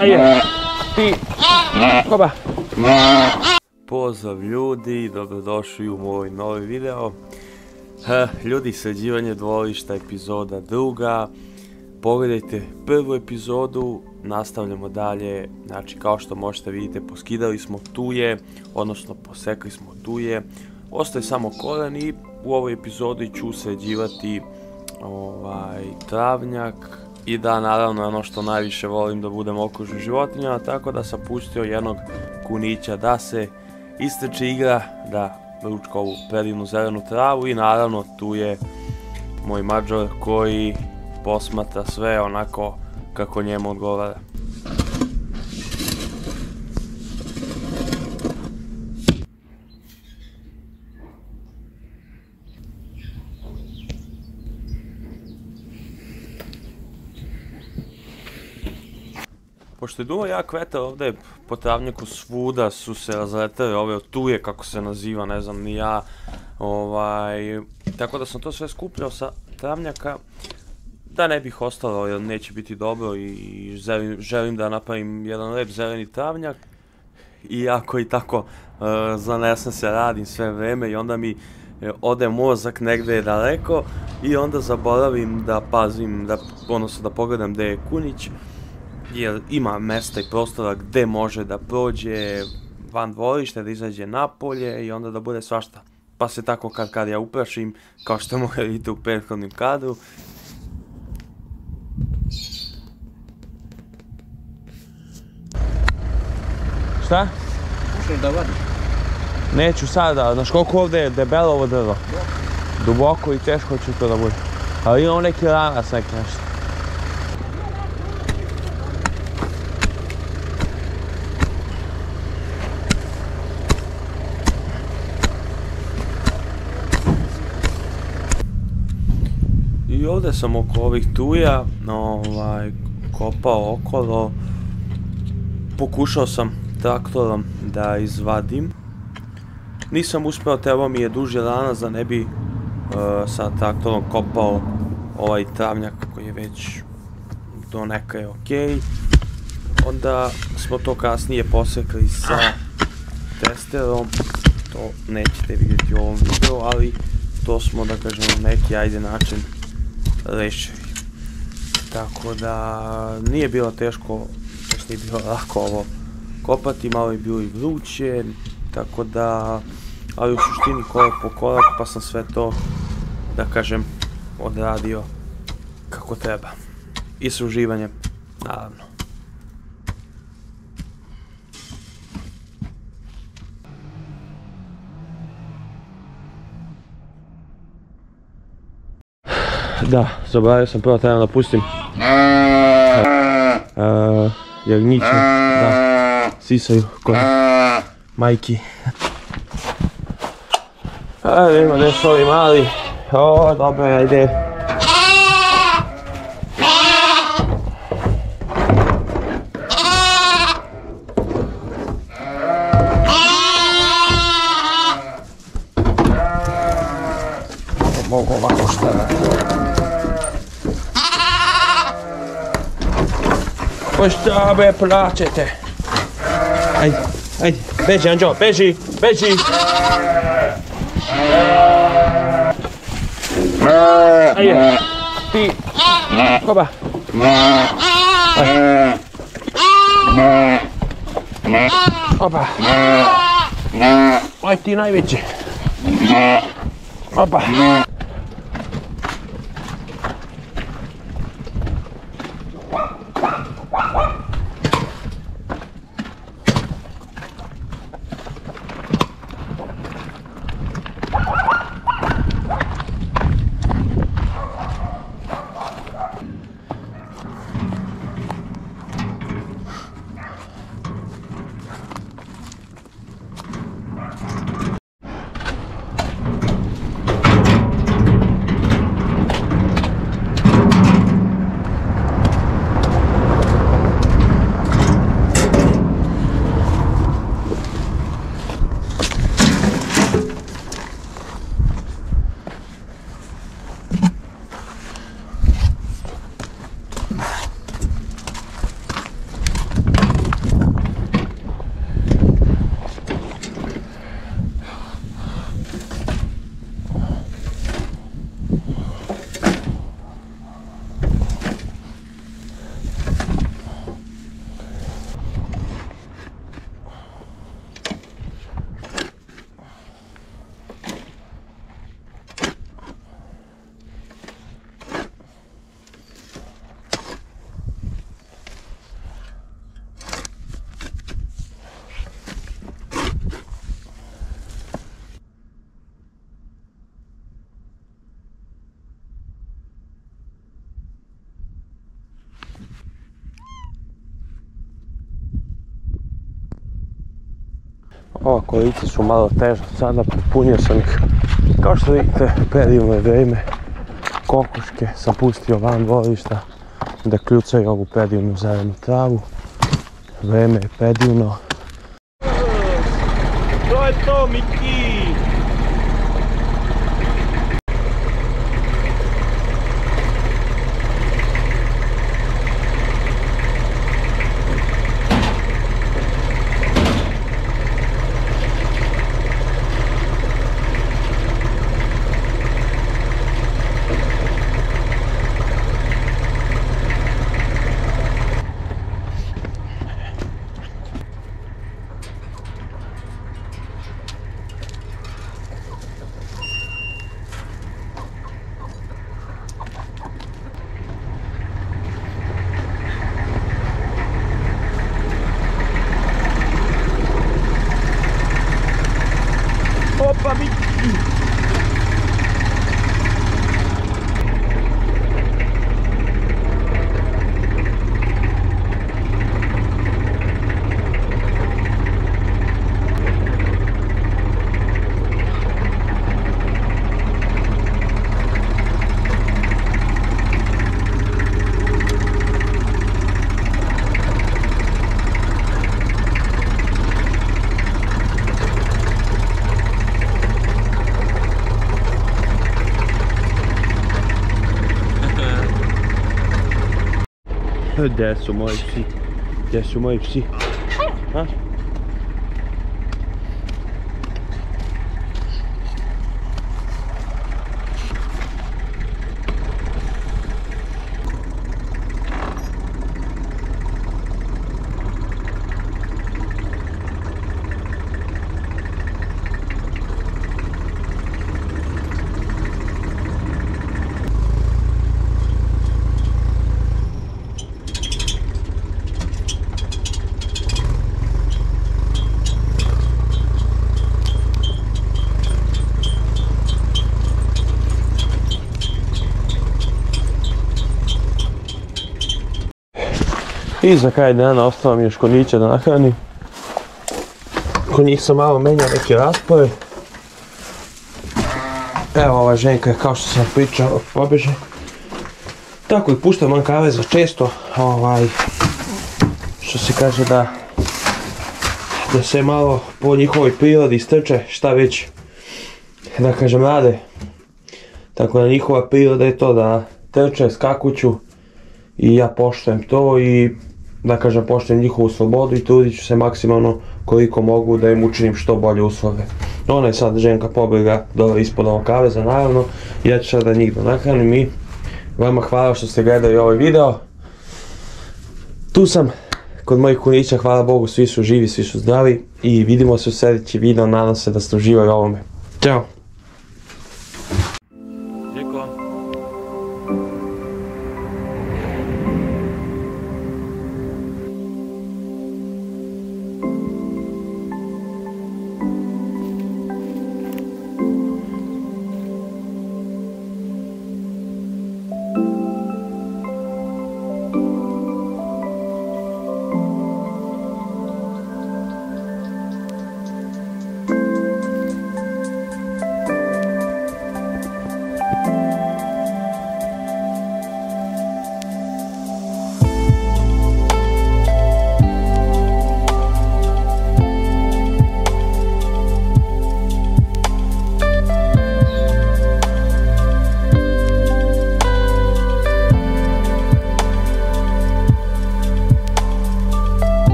Ajde, ti, koba. Pozdrav ljudi, dobrodošli u moj novi video. Ljudi, sređivanje dvorišta, epizoda druga. Pogledajte prvu epizodu, nastavljamo dalje. Znači, kao što možete vidjeti, poskidali smo tuje, odnosno posekli smo tuje. Ostaje samo koren i u ovoj epizodi ću sređivati travnjak. I da, naravno, ono što najviše volim da budem okružen životinjama, tako da sam pustio jednog kunića da se istrči, igra, da ručka ovu predivnu zelenu travu i naravno tu je moj mađor koji posmatra sve onako kako njemu odgovara. Pošto je dugo jak vetar ovdje po travnjaku, svuda su se razletale ove tuje, kako se naziva, ne znam ni ja. Tako da sam to sve skupljao sa travnjaka da ne bih ostalo jer neće biti dobro i želim da napravim jedan lep zeleni travnjak. Iako i tako zanesem se, radim sve vreme i onda mi ode mozak negdje daleko i onda zaboravim da pazim, odnosno da pogledam gdje je kunić. Jer ima mjesta i prostora gdje može da prođe van dvorišta, da izađe napolje i onda da bude svašta. Pa se tako kad ja uprašim, kao što možete vidjeti u prethodnim kadru. Šta? Možeš da vadiš? Neću sada, znaš koliko ovdje je debelo ovo drvo. Duboko i teško će to da bude. Ali imam neki lanac, neki nešto. I ovdje sam oko ovih tuja kopao okolo. Pokušao sam traktorom da izvadim. Nisam uspio, trebao mi je duži lanac da ne bi sa traktorom kopao ovaj travnjak koji je već do neka je okej. Onda smo to kasnije posekli sa testerom. To nećete vidjeti u ovom videu, ali to smo, da kažem, neki način rešili. Tako da nije bilo teško, nije bilo lako ovo kopati, malo je bilo i vruće, tako da, ali u suštini korak po korak pa sam sve to, da kažem, odradio kako treba. I s uživanjem, naravno. Da, zaboravio sam, prvo trebam da pustim jagnjiće, da, sisaju kod majki. Ajde, ima gdje su ovi mali, dobro, ajde. Mogu ovako šta da. Pa šta be plačete? Ajde, ajde, beži Anđo, beži, beži! Ajde, ti, koba! Ajde. Opa! Aj ti najveći! Opa! ova kolica su malo teža sada, popunio sam ih. Kao što vidite, predivno je vrijeme. Kokoške sam pustio van dvorišta da kljucaju ovu predivnu zelenu travu. Vrijeme je predivno. To je to, Miki! Opa, Miki! Gdje su moji psi? Gdje su moji psi? Ha? I za kraj dana ostalo mi još konjića da nahranim. Kod njih sam malo menjao neki raspored. Evo ova ženka je kao što sam pričao pobeže. Tako i puštam man kaveza često. Što se kaže da se malo po njihovoj prirodi strče šta već da kažem rade. Tako da njihova priroda je to da trče, skakuću. I ja poštujem to i da kažem poštujem njihovu slobodu i trudit ću se maksimalno koliko mogu da im učinim što bolje uslove. Ona je sad ženka pobjega dole ispod ovog kaveza naravno. Ja ću sada njih da nahranim i vama hvala što ste gledali ovaj video. Tu sam kod mojih kunića, hvala Bogu, svi su živi, svi su zdravi i vidimo se u sljedeći video, nadam se da ste uživali u ovome. Ćao!